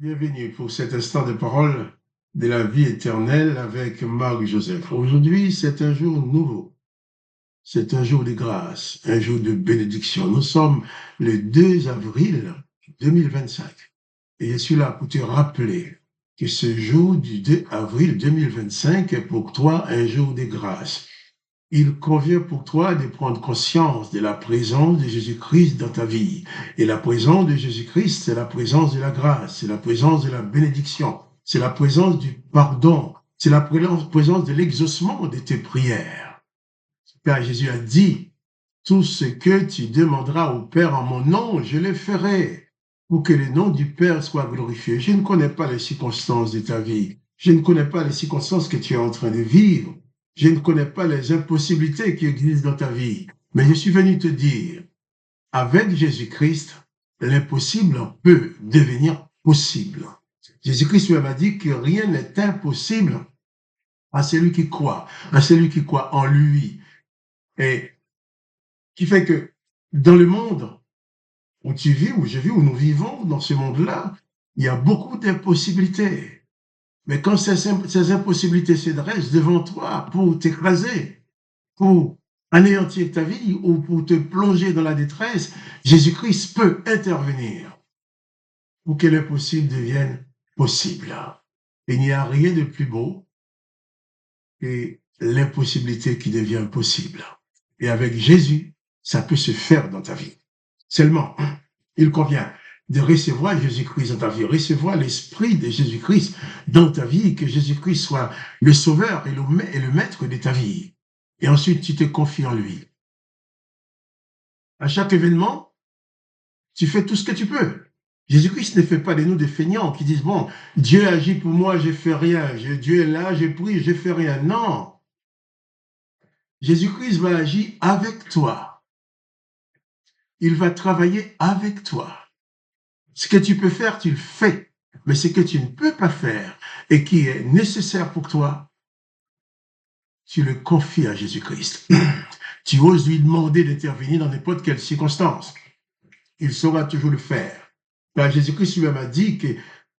Bienvenue pour cet instant de parole de la vie éternelle avec Marc Joseph. Aujourd'hui, c'est un jour nouveau. C'est un jour de grâce, un jour de bénédiction. Nous sommes le 2 avril 2025. Et je suis là pour te rappeler que ce jour du 2 avril 2025 est pour toi un jour de grâce. Il convient pour toi de prendre conscience de la présence de Jésus-Christ dans ta vie. Et la présence de Jésus-Christ, c'est la présence de la grâce, c'est la présence de la bénédiction, c'est la présence du pardon, c'est la présence de l'exaucement de tes prières. Car Jésus a dit, tout ce que tu demanderas au Père en mon nom, je le ferai, pour que le nom du Père soit glorifié. Je ne connais pas les circonstances de ta vie. Je ne connais pas les circonstances que tu es en train de vivre. Je ne connais pas les impossibilités qui existent dans ta vie. Mais je suis venu te dire, avec Jésus-Christ, l'impossible peut devenir possible. Jésus-Christ m'a dit que rien n'est impossible à celui qui croit en lui. Et qui fait que dans le monde où tu vis, où je vis, où nous vivons, dans ce monde-là, il y a beaucoup d'impossibilités. Mais quand ces impossibilités se dressent devant toi pour t'écraser, pour anéantir ta vie ou pour te plonger dans la détresse, Jésus-Christ peut intervenir pour que l'impossible devienne possible. Il n'y a rien de plus beau que l'impossibilité qui devient possible. Et avec Jésus, ça peut se faire dans ta vie. Seulement, il convient de recevoir Jésus-Christ dans ta vie, recevoir l'esprit de Jésus-Christ dans ta vie, que Jésus-Christ soit le sauveur et le maître de ta vie. Et ensuite, tu te confies en lui. À chaque événement, tu fais tout ce que tu peux. Jésus-Christ ne fait pas de nous des feignants qui disent, bon, Dieu agit pour moi, je fais rien. Dieu est là, j'ai pris, je fais rien. Non. Jésus-Christ va agir avec toi. Il va travailler avec toi. Ce que tu peux faire, tu le fais. Mais ce que tu ne peux pas faire et qui est nécessaire pour toi, tu le confies à Jésus-Christ. Tu oses lui demander d'intervenir dans n'importe quelle circonstance. Il saura toujours le faire. Car Jésus-Christ lui-même a dit que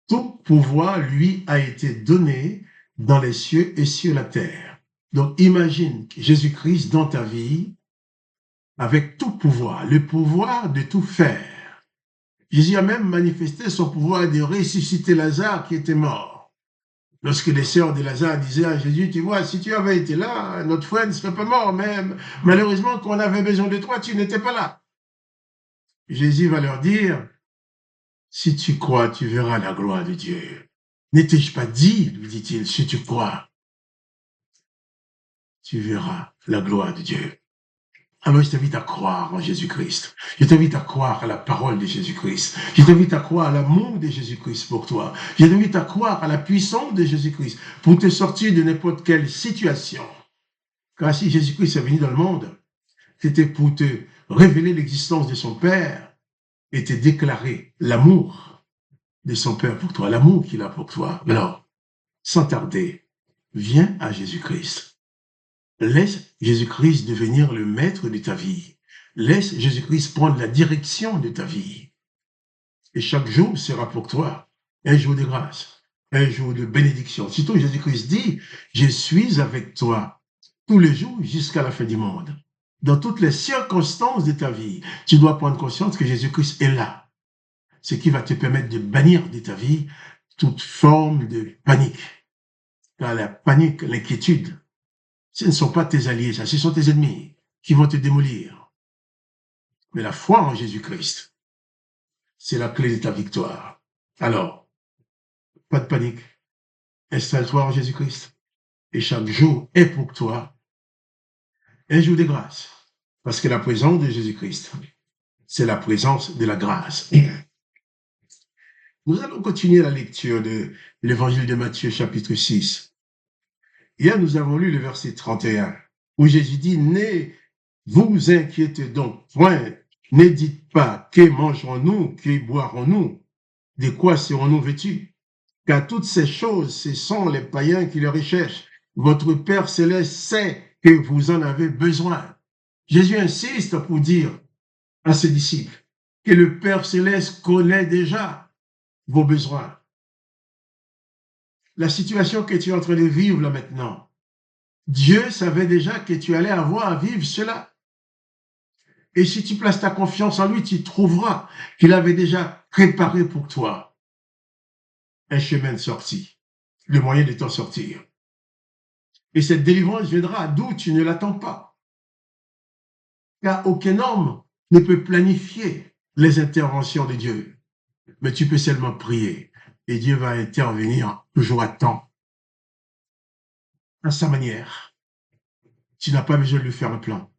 tout pouvoir lui a été donné dans les cieux et sur la terre. Donc imagine Jésus-Christ dans ta vie avec tout pouvoir, le pouvoir de tout faire. Jésus a même manifesté son pouvoir de ressusciter Lazare qui était mort. Lorsque les sœurs de Lazare disaient à Jésus, tu vois, si tu avais été là, notre frère ne serait pas mort même. Malheureusement, quand on avait besoin de toi, tu n'étais pas là. Jésus va leur dire, si tu crois, tu verras la gloire de Dieu. N'étais-je pas dit, lui dit-il, si tu crois, tu verras la gloire de Dieu. Alors je t'invite à croire en Jésus-Christ. Je t'invite à croire à la parole de Jésus-Christ. Je t'invite à croire à l'amour de Jésus-Christ pour toi. Je t'invite à croire à la puissance de Jésus-Christ pour te sortir de n'importe quelle situation. Car si Jésus-Christ est venu dans le monde, c'était pour te révéler l'existence de son Père et te déclarer l'amour de son Père pour toi, l'amour qu'il a pour toi. Alors, sans tarder, viens à Jésus-Christ. Laisse Jésus-Christ devenir le maître de ta vie. Laisse Jésus-Christ prendre la direction de ta vie. Et chaque jour sera pour toi un jour de grâce, un jour de bénédiction. Surtout Jésus-Christ dit, je suis avec toi tous les jours jusqu'à la fin du monde. Dans toutes les circonstances de ta vie, tu dois prendre conscience que Jésus-Christ est là. Ce qui va te permettre de bannir de ta vie toute forme de panique. Car la panique, l'inquiétude, ce ne sont pas tes alliés, ça, ce sont tes ennemis qui vont te démolir. Mais la foi en Jésus-Christ, c'est la clé de ta victoire. Alors, pas de panique. Installe-toi en Jésus-Christ. Et chaque jour est pour toi un jour de grâce. Parce que la présence de Jésus-Christ, c'est la présence de la grâce. Nous allons continuer la lecture de l'évangile de Matthieu, chapitre 6. Hier, nous avons lu le verset 31, où Jésus dit, ne vous inquiétez donc point, ne dites pas, que mangerons-nous, que boirons-nous, de quoi serons-nous vêtus? Car toutes ces choses, ce sont les païens qui les recherchent. Votre Père céleste sait que vous en avez besoin. Jésus insiste pour dire à ses disciples que le Père céleste connaît déjà vos besoins. la situation que tu es en train de vivre là maintenant, Dieu savait déjà que tu allais avoir à vivre cela. Et si tu places ta confiance en lui, tu trouveras qu'il avait déjà préparé pour toi un chemin de sortie, le moyen de t'en sortir. Et cette délivrance viendra d'où tu ne l'attends pas. Car aucun homme ne peut planifier les interventions de Dieu. Mais tu peux seulement prier. Et Dieu va intervenir toujours à temps, à sa manière. Tu n'as pas besoin de lui faire un plan.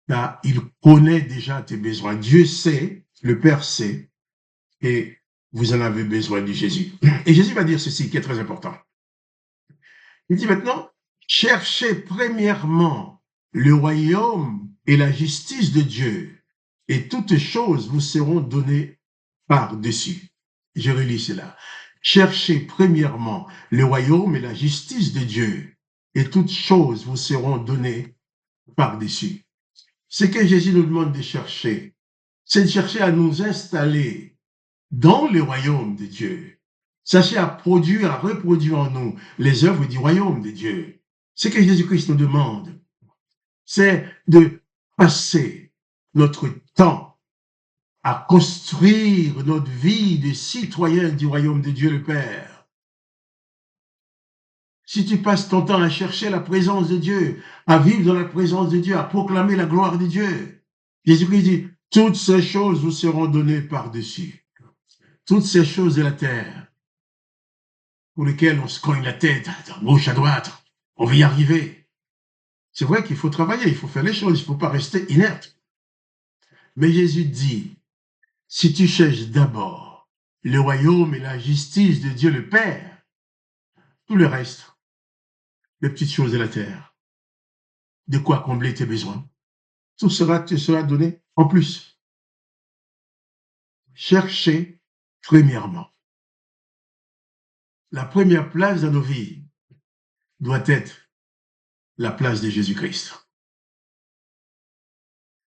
Car il connaît déjà tes besoins. Dieu sait, le Père sait, et vous en avez besoin de Jésus. Et Jésus va dire ceci qui est très important. Il dit maintenant, cherchez premièrement le royaume et la justice de Dieu, et toutes choses vous seront données par-dessus. Je relis cela. Cherchez premièrement le royaume et la justice de Dieu, et toutes choses vous seront données par-dessus. Ce que Jésus nous demande de chercher, c'est de chercher à nous installer dans le royaume de Dieu. Chercher à produire, à reproduire en nous les œuvres du royaume de Dieu. Ce que Jésus-Christ nous demande, c'est de passer notre temps à construire notre vie de citoyen du royaume de Dieu le Père. Si tu passes ton temps à chercher la présence de Dieu, à vivre dans la présence de Dieu, à proclamer la gloire de Dieu, Jésus-Christ dit, toutes ces choses vous seront données par-dessus. Toutes ces choses de la terre pour lesquelles on se cogne la tête à gauche, à droite, on va y arriver. C'est vrai qu'il faut travailler, il faut faire les choses, il ne faut pas rester inerte. Mais Jésus dit, si tu cherches d'abord le royaume et la justice de Dieu le Père, tout le reste, les petites choses de la terre, de quoi combler tes besoins, tout te sera donné en plus. Cherchez premièrement. La première place dans nos vies doit être la place de Jésus-Christ.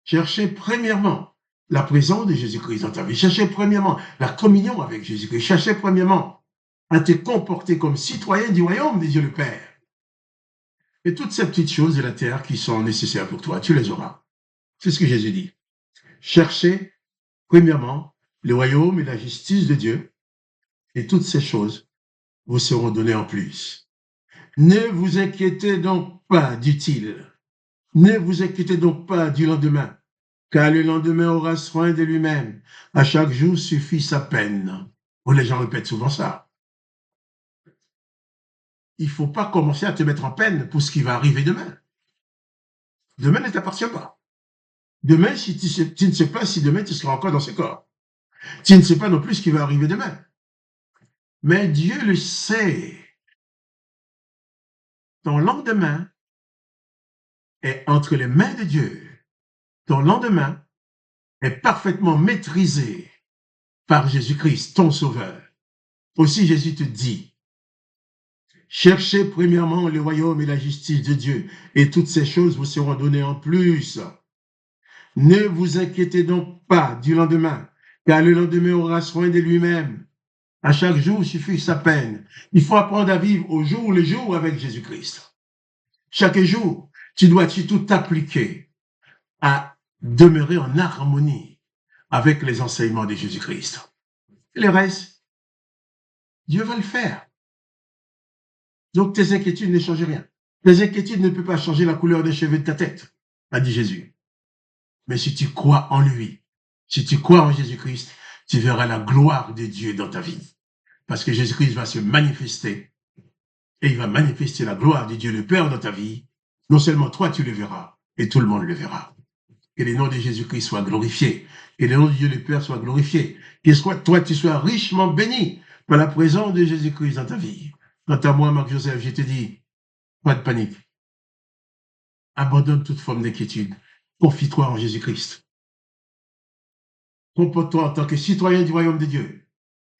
Cherchez premièrement la présence de Jésus-Christ dans ta vie. Cherchez premièrement la communion avec Jésus-Christ. Cherchez premièrement à te comporter comme citoyen du royaume de Dieu le Père. Et toutes ces petites choses de la terre qui sont nécessaires pour toi, tu les auras. C'est ce que Jésus dit. Cherchez premièrement le royaume et la justice de Dieu, et toutes ces choses vous seront données en plus. Ne vous inquiétez donc pas, dit-il. Ne vous inquiétez donc pas du lendemain, car le lendemain aura soin de lui-même. À chaque jour suffit sa peine. Oh, les gens répètent souvent ça. Il ne faut pas commencer à te mettre en peine pour ce qui va arriver demain. Demain ne t'appartient pas. Demain, si tu ne sais pas si demain tu seras encore dans ce corps. Tu ne sais pas non plus ce qui va arriver demain. Mais Dieu le sait. Ton lendemain est entre les mains de Dieu. Ton lendemain est parfaitement maîtrisé par Jésus-Christ, ton Sauveur. Aussi, Jésus te dit, cherchez premièrement le royaume et la justice de Dieu, et toutes ces choses vous seront données en plus. Ne vous inquiétez donc pas du lendemain, car le lendemain aura soin de lui-même. À chaque jour suffit sa peine. Il faut apprendre à vivre au jour le jour avec Jésus-Christ. Chaque jour, tu dois tout t'appliquer à demeurer en harmonie avec les enseignements de Jésus-Christ. Et le reste, Dieu va le faire. Donc tes inquiétudes ne changent rien. Tes inquiétudes ne peuvent pas changer la couleur des cheveux de ta tête, a dit Jésus. Mais si tu crois en lui, si tu crois en Jésus-Christ, tu verras la gloire de Dieu dans ta vie. Parce que Jésus-Christ va se manifester et il va manifester la gloire de Dieu le Père dans ta vie. Non seulement toi tu le verras, et tout le monde le verra. Que le nom de Jésus-Christ soit glorifié, que le nom de Dieu le Père soit glorifié, que toi tu sois richement béni par la présence de Jésus-Christ dans ta vie. Quant à moi, Marc-Joseph, je te dis, pas de panique. Abandonne toute forme d'inquiétude. Confie-toi en Jésus-Christ. Comporte-toi en tant que citoyen du royaume de Dieu.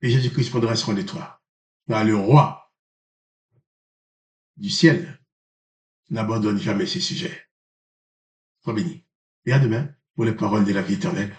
Et Jésus-Christ prendra soin de toi. Car le roi du ciel n'abandonne jamais ses sujets. Sois béni. Et à demain pour les paroles de la vie éternelle.